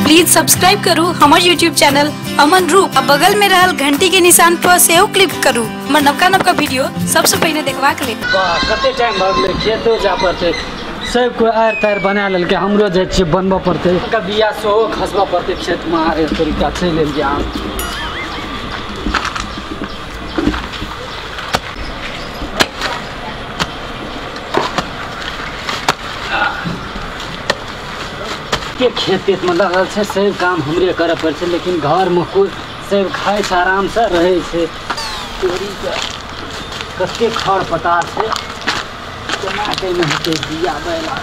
Please subscribe करू हमार YouTube channel अमन रूप। बगल में रहल घंटी के निशान पर से क्लिक करू हमार नवका वीडियो सबसे पहले देखवा के लिए। कते टाइम भगले खेतो जा पड़ते सब को आर तार बना लेल के हमरो जे छी बनबो पड़ते बिया सेहो खसबा पड़ते खेत में आर तरीका चल लेल जा। के खेत में लगल है सब काम हमरे करे पड़े छे, लेकिन घर में कोई सब खाए से आराम से रहे छे। चोरी के कते खड़ पटार से केना के में होते दिया बैला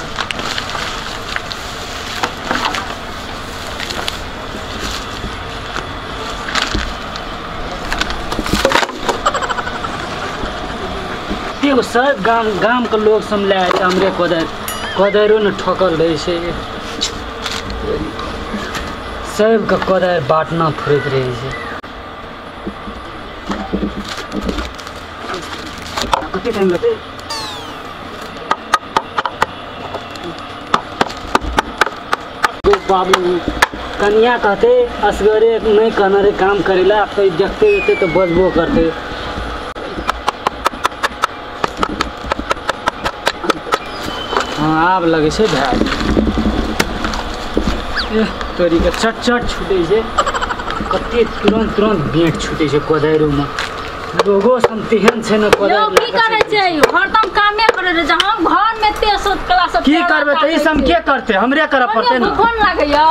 एगो सब गाम के लोग समझे हमरे कोदरो न ठोकल रहे छे। सब का कोदर बांटना फुरत रही है। कते टाइम लगते बाबू कन्या कहते असगरे नहीं कहना रे काम करेला तो देखते रहते तो बजबो करते। हाँ आब लगे से भाई तोरी के चट छूटे से कते तुरंत बेट छूटे से कोदारो में रोगो सम तेहन छे न कोदारो की करे छै हरदम कामे करे रे हम घर में ते सब क्लास सब की करबे त ई सब के करते हमरे करे पड़ते न। फोन लागैया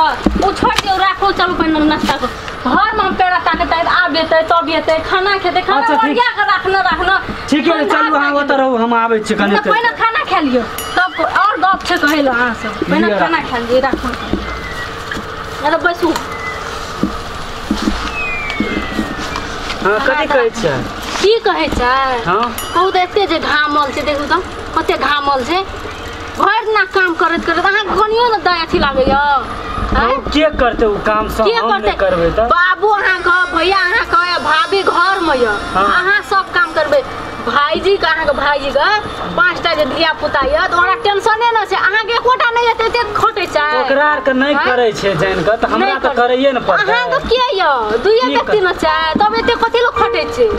ओ छोड़ दियो राखो चलो पहिने नाश्ता को घर में पेड़ा ताकत आबे तब येते खाना खेते खाना बढ़िया के रखना ठीक है चलू हां ओत रहू हम आबै छी कने पहिने खाना खा लियो तब और गप छै कहैला हां सब पहिने खाना खा लियो राखो अरे बसू। हां कथि कहै छै की कहै छै हां कहू त एते जे घामल छै देखू त कते घामल छै भर दिना काम करत अहाँ कनियो न दया थी लागैया के करते उ काम सब हम नहीं करबे त बाबू अहाँ का भैया अहाँ का भाभी घर में य अहाँ सब काम करबे भाईजी का अहाँ के भाईजी का 5टा जे धिया पुता य त ओकरा टेंशने न छै अहाँ के एकोटा नहीं एते एते खटे छै ओकरा के नहीं करे छै जान के त हमरा त करैये न पड़ते। अहाँ के के य दुइये व्यक्ति न छै तब एते कथि लो खटे छै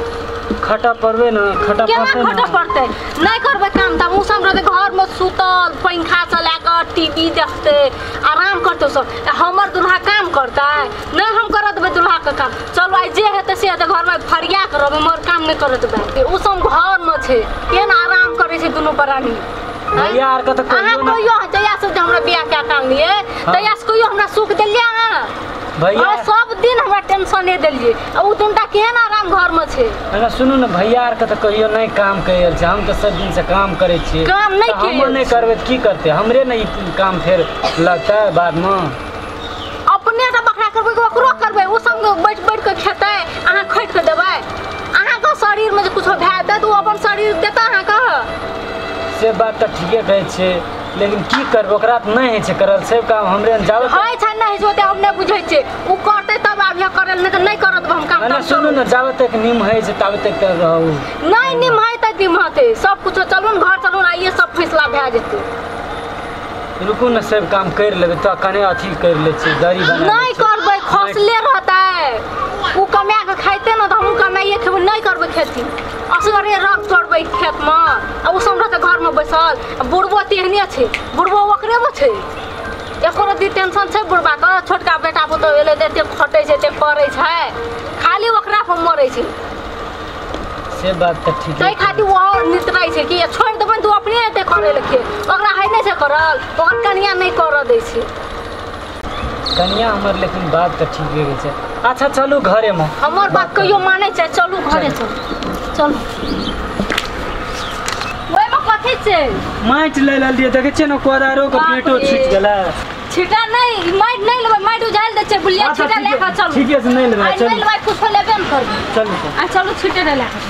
खटा पड़बे न खटा पड़ते खटा पड़ते नहीं करबे काम त मौसम रहते घर में सुतल पंखा चला कर टीवी देखते आराम करते सब हमर दुल्हा काम करता है नहीं हम करत बे दुल्हा का काम चलो आई जे हेते से हेते घर में फरिया करब मोर काम नहीं करत बे उ सब घर में छे केन आराम करे छे दुनु प्राणी यार का त कहियो जया से हमरा बियाह क्या काम लिए तया से कहियो हमरा सुख देलिया भैया सब दिन हमरा टेंशन नहीं देलिए उ तुमटा केन आराम घर में छे। अरे सुनू न भैया आर के त कहियो नहीं काम कइल छै हम त सब दिन से काम करे छी काम नहीं हम नहीं करबे त की करते हमरे नहीं काम फिर लगता है बाद में अपने त बखरा करबे ओकरो करबे उ सब बैठ के खेते अहाँ खैट के देबै अहाँ का शरीर में जे कुछ भै दे त अपन शरीर देता अहाँ का से बात त ठीके कहै छै लेकिन की करब ओकरा त नहीं है छै करल सब काम हमरे न जावे होय छै नहीं होते हम नहीं बुझै छै उ करते तब आबिया करल नहीं त नहीं करत हम काम। ना सुनू न जावे तक निम है छै तावे तक रहू नहीं निम है त निम हते सब कुछ चलू घर चलू आइए सब फैसला भै जेते रुकू न सब काम कर लेबे त कने अथी कर ले छै गाड़ी बना नहीं करबे खसले रहता है उ कमा के खाइते न त हम कमाइए खेबे नहीं करबे खेती असगरे रख छोड़बे खेत में उ सब रहते घर में बैसल बुढ़बो तेहने छै बुढ़बो ओकरे में छै एको रति टेंशन छै बुढ़बा का छोटका बेटा पुतो एले देते खटे छै ते पड़े छै खाली ओकरा पर मरे छै से बात त ठीक है। तै खातिर वो नितराई छै कि छोड़ देबे तू अपने एते करे लखे ओकरा है नहीं छै करल ओकर कन्या नहीं कर दै छै कन्या हमर लेकिन बात त ठीक है छै। अच्छा चलू घरे में हमर बात कहियो माने छै चलू घरे चलू ओए में कथि छै माइट ले लिये देखे छै न कोदारो के पेटो छूट गेला छिटा नहीं माइट नहीं लेबे माइट उजाल दे छै बुलिया छिटा लेखा चलू ठीक है से नहीं लेबे चल नहीं लेबे कुछ लेबे न कर चलू आ चलू छिटे ले लेखा